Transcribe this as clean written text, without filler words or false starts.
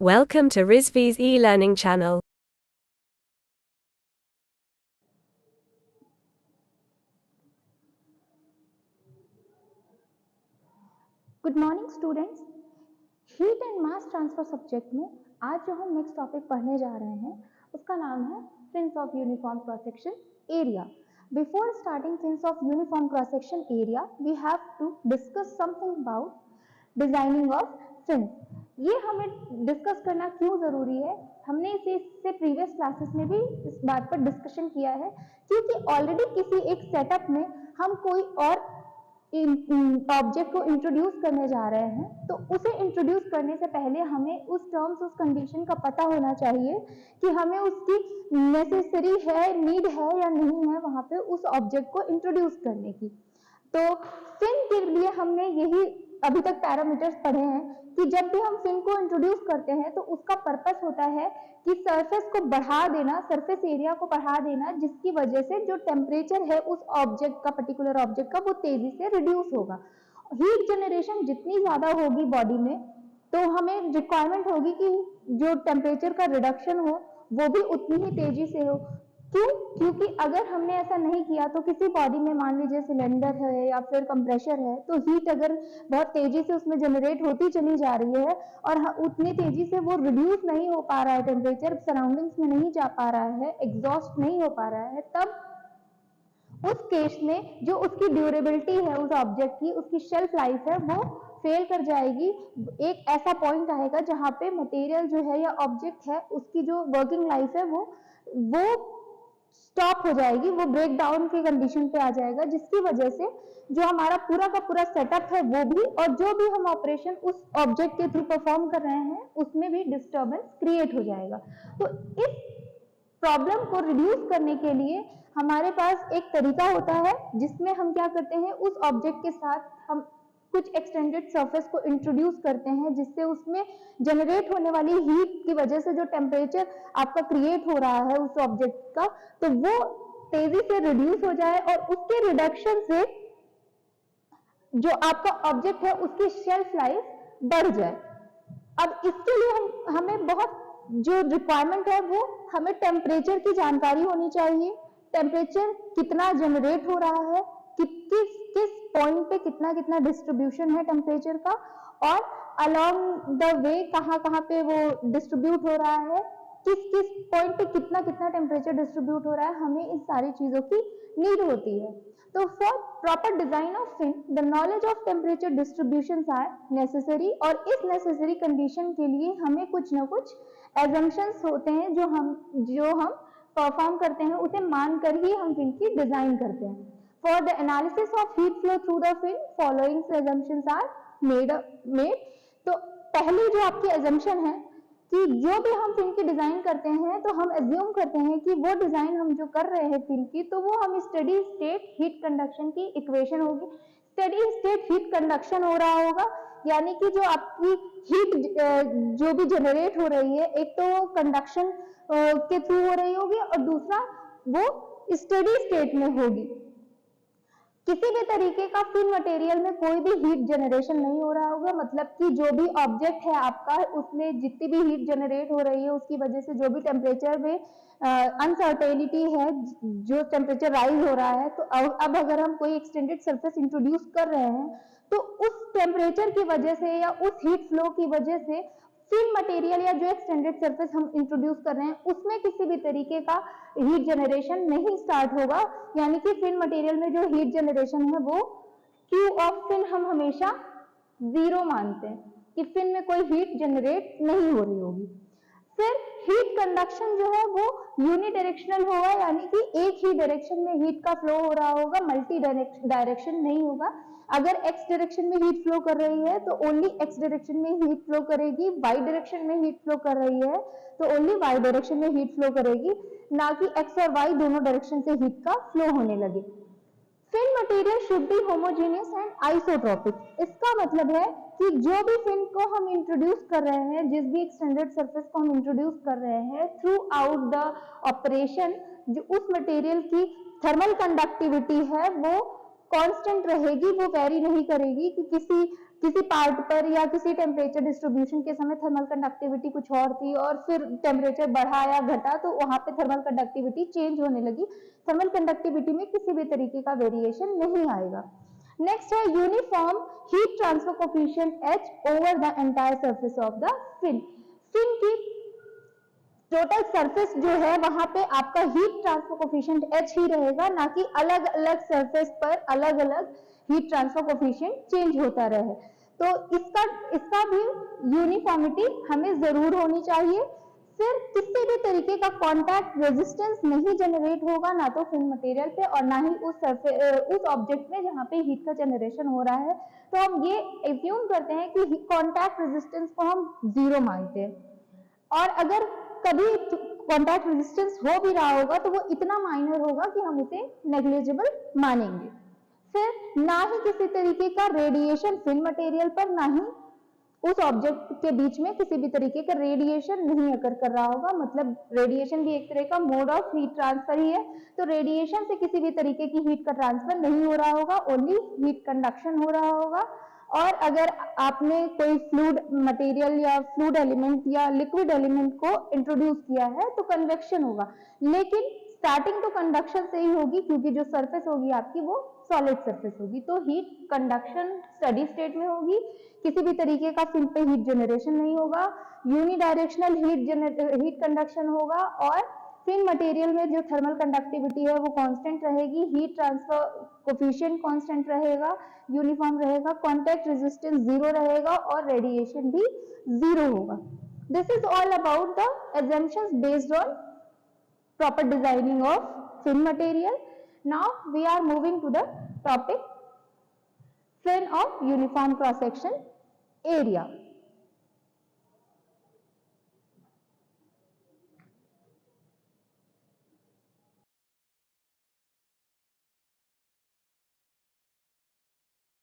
Welcome to Rizvi's e-learning channel. Good morning students. Heat and mass transfer subject में आज जो हम next topic पढ़ने जा रहे हैं उसका नाम है fins of uniform cross section area. Before starting fins of uniform cross section area we have to discuss something about designing of fins. ये हमें डिस्कस करना क्यों जरूरी है, हमने इससे प्रीवियस क्लासेस में भी इस बात पर डिस्कशन किया है क्योंकि ऑलरेडी किसी एक सेटअप में हम कोई और ऑब्जेक्ट को इंट्रोड्यूस करने जा रहे हैं तो उसे इंट्रोड्यूस करने से पहले हमें उस टर्म्स उस कंडीशन का पता होना चाहिए कि हमें उसकी नेसेसरी है, नीड है या नहीं है वहां पे उस ऑब्जेक्ट को इंट्रोड्यूस करने की। तो फिन के लिए हमने यही अभी तक पैरामीटर्स पढ़े हैं कि जब भी हम फिन को इंट्रोड्यूस करते हैं तो उसका पर्पस होता है कि सरफेस को बढ़ा देना, सरफेस एरिया को बढ़ा देना, जिसकी वजह से जो टेम्परेचर है उस ऑब्जेक्ट का, पर्टिकुलर ऑब्जेक्ट का, वो तेजी से रिड्यूस होगा। हीट जनरेशन जितनी ज्यादा होगी बॉडी में तो हमें रिक्वायरमेंट होगी कि जो टेम्परेचर का रिडक्शन हो वो भी उतनी ही तेजी से हो। क्यों? क्योंकि अगर हमने ऐसा नहीं किया तो किसी बॉडी में मान लीजिए सिलेंडर है या फिर कंप्रेशर है तो हीट अगर बहुत तेजी से उसमें जनरेट होती चली जा रही है और उतनी तेजी से वो रिड्यूस नहीं हो पा रहा है, टेम्परेचर सराउंडिंग्स में नहीं जा पा रहा है, एग्जॉस्ट नहीं हो पा रहा है, तब उस केस में जो उसकी ड्यूरेबिलिटी है उस ऑब्जेक्ट की, उसकी शेल्फ लाइफ है, वो फेल कर जाएगी। एक ऐसा पॉइंट आएगा जहां पे मटेरियल जो है या ऑब्जेक्ट है उसकी जो वर्किंग लाइफ है वो स्टॉप हो जाएगी, वो ब्रेक डाउन की कंडीशन पे आ जाएगा, जिसकी वजह से जो हमारा पूरा का पूरा सेटअप है वो भी और जो भी हम ऑपरेशन उस ऑब्जेक्ट के थ्रू परफॉर्म कर रहे हैं उसमें भी डिस्टर्बेंस क्रिएट हो जाएगा। तो इस प्रॉब्लम को रिड्यूस करने के लिए हमारे पास एक तरीका होता है जिसमें हम क्या करते हैं, उस ऑब्जेक्ट के साथ हम कुछ एक्सटेंडेड सरफेस को इंट्रोड्यूस करते हैं जिससे उसमें जनरेट होने वाली हीट की वजह से जो टेम्परेचर आपका क्रिएट हो रहा है उस ऑब्जेक्ट का तो वो तेजी से रिड्यूस हो जाए और उसके रिडक्शन से जो आपका ऑब्जेक्ट है उसकी शेल्फ लाइफ बढ़ जाए। अब इसके लिए हमें बहुत जो रिक्वायरमेंट है वो हमें टेम्परेचर की जानकारी होनी चाहिए। टेम्परेचर कितना जनरेट हो रहा है, किस किस पॉइंट पे कितना कितना डिस्ट्रीब्यूशन है टेम्परेचर का और अलोंग द वे कहाँ कहाँ पे वो डिस्ट्रीब्यूट हो रहा है, किस किस पॉइंट पे कितना कितना टेम्परेचर डिस्ट्रीब्यूट हो रहा है, हमें इस सारी चीजों की नीड होती है। तो for proper design of fin the knowledge of temperature distribution are necessary और इस नेसेसरी कंडीशन के लिए हमें कुछ ना कुछ एजम्पशंस होते हैं जो हम परफॉर्म करते हैं, उसे मानकर ही हम फिन की डिजाइन करते हैं। For the analysis of heat flow through the fin following assumptions are made. तो पहली जो आपकी एजम्पशन है कि जो भी हम फिन की डिजाइन करते हैं तो हम एज्यूम करते हैं कि वो डिजाइन हम जो कर रहे हैं फिन की तो वो हम स्टेडी स्टेट हीट कंडक्शन की इक्वेशन होगी। स्टेडी स्टेट हीट कंडक्शन हो रहा होगा यानी कि जो आपकी हीट जो भी जनरेट हो रही है एक तो वो कंडक्शन के थ्रू हो रही होगी और दूसरा वो स्टेडी स्टेट में होगी। किसी भी तरीके का फिन मटेरियल में कोई भी हीट जनरेशन नहीं हो रहा होगा, मतलब कि जो भी ऑब्जेक्ट है आपका उसमें जितनी भी हीट जनरेट हो रही है उसकी वजह से जो भी टेम्परेचर में अनसर्टेनिटी है, जो टेम्परेचर राइज हो रहा है, तो अब अगर हम कोई एक्सटेंडेड सरफेस इंट्रोड्यूस कर रहे हैं तो उस टेम्परेचर की वजह से या उस हीट फ्लो की वजह से फिन मटेरियल या जो एक्सटेंडेड सरफेस हम इंट्रोड्यूस कर रहे हैं उसमें किसी भी तरीके का हीट जनरेशन नहीं स्टार्ट होगा। यानी कि फिन मटेरियल में जो हीट जनरेशन है वो क्यू ऑफ फिन हम हमेशा जीरो मानते हैं कि फिन में कोई हीट जनरेट नहीं हो रही होगी। फिर हीट कंडक्शन जो है वो यूनिडायरेक्शनल होगा यानी कि एक ही डायरेक्शन में हीट का फ्लो हो रहा होगा, मल्टी डायरेक्शन नहीं होगा। अगर एक्स डायरेक्शन में हीट फ्लो कर रही है तो ओनली एक्स डायरेक्शन में हीट फ्लो करेगी, वाई डायरेक्शन में हीट फ्लो कर रही है तो ओनली वाई डायरेक्शन में हीट फ्लो करेगी, ना कि एक्स और वाई दोनों डायरेक्शन से हीट का फ्लो होने लगे। Fin material should be homogeneous and isotropic. इसका मतलब है कि जो भी फिन को हम इंट्रोड्यूस कर रहे हैं, जिस भी एक्सटेंडेड सरफेस को हम इंट्रोड्यूस कर रहे हैं, थ्रू आउट द ऑपरेशन जो उस मटेरियल की थर्मल कंडक्टिविटी है वो कांस्टेंट रहेगी, वो वेरी नहीं करेगी कि किसी किसी पार्ट पर या किसी टेम्परेचर डिस्ट्रीब्यूशन के समय थर्मल कंडक्टिविटी कुछ और थी और फिर टेम्परेचर बढ़ा या घटा तो वहां पे थर्मल कंडक्टिविटी चेंज होने लगी। थर्मल कंडक्टिविटी में किसी भी तरीके का वेरिएशन नहीं आएगा। नेक्स्ट है uniform heat transfer coefficient H over the entire surface of the fin. Fin की टोटल सरफेस जो है वहां पे आपका हीट ट्रांसफर कोफिशिएंट H ही रहेगा, ना कि अलग अलग सरफेस पर अलग अलग हीट ट्रांसफर कोफिशिएंट चेंज होता रहे। तो इसका भी यूनिफॉर्मिटी हमें जरूर होनी चाहिए। फिर किसी भी तरीके का कांटेक्ट रेजिस्टेंस नहीं जनरेट होगा, ना तो फिन मटेरियल पे और ना ही उस ऑब्जेक्ट में जहां पे हीट का जनरेशन हो रहा है। तो हम ये एज्यूम करते हैं कि कांटेक्ट रेजिस्टेंस को हम 0 मानते हैं, और अगर कभी कांटेक्ट रेजिस्टेंस हो भी रहा होगा तो वो इतना माइनर होगा कि हम उसे नेग्लिजिबल मानेंगे। फिर ना ही किसी तरीके का रेडिएशन फिन मटेरियल पर, ना ही उस ऑब्जेक्ट के बीच में किसी भी तरीके का रेडिएशन नहीं अकर कर रहा होगा। मतलब रेडिएशन भी एक तरह का मोड ऑफ हीट ट्रांसफर ही है, तो रेडिएशन से किसी भी तरीके की हीट का ट्रांसफर नहीं हो रहा होगा, ओनली हीट कंडक्शन हो रहा होगा। और अगर आपने कोई फ्लूइड मटेरियल या फ्लूइड एलिमेंट या लिक्विड एलिमेंट को इंट्रोड्यूस किया है तो कन्वेक्शन होगा, लेकिन स्टार्टिंग तो कंडक्शन से ही होगी, क्योंकि जो सरफेस होगी आपकी वो सॉलिड सरफेस होगी। तो हीट कंडक्शन स्टडी स्टेट में होगी, किसी भी तरीके का फिन पे हीट जनरेशन नहीं होगा, यूनिडायरेक्शनल हीट कंडक्शन होगा, और फिन मटेरियल में जो थर्मल कंडक्टिविटी है वो कांस्टेंट रहेगी, हीट ट्रांसफर कोफिशिएंट कांस्टेंट रहेगा, यूनिफॉर्म रहेगा, कांटेक्ट रेजिस्टेंस 0 रहेगा और रेडिएशन भी 0 होगा। This is all about the assumptions based on proper designing of fin material. Now we are moving to the topic fin of uniform cross section area.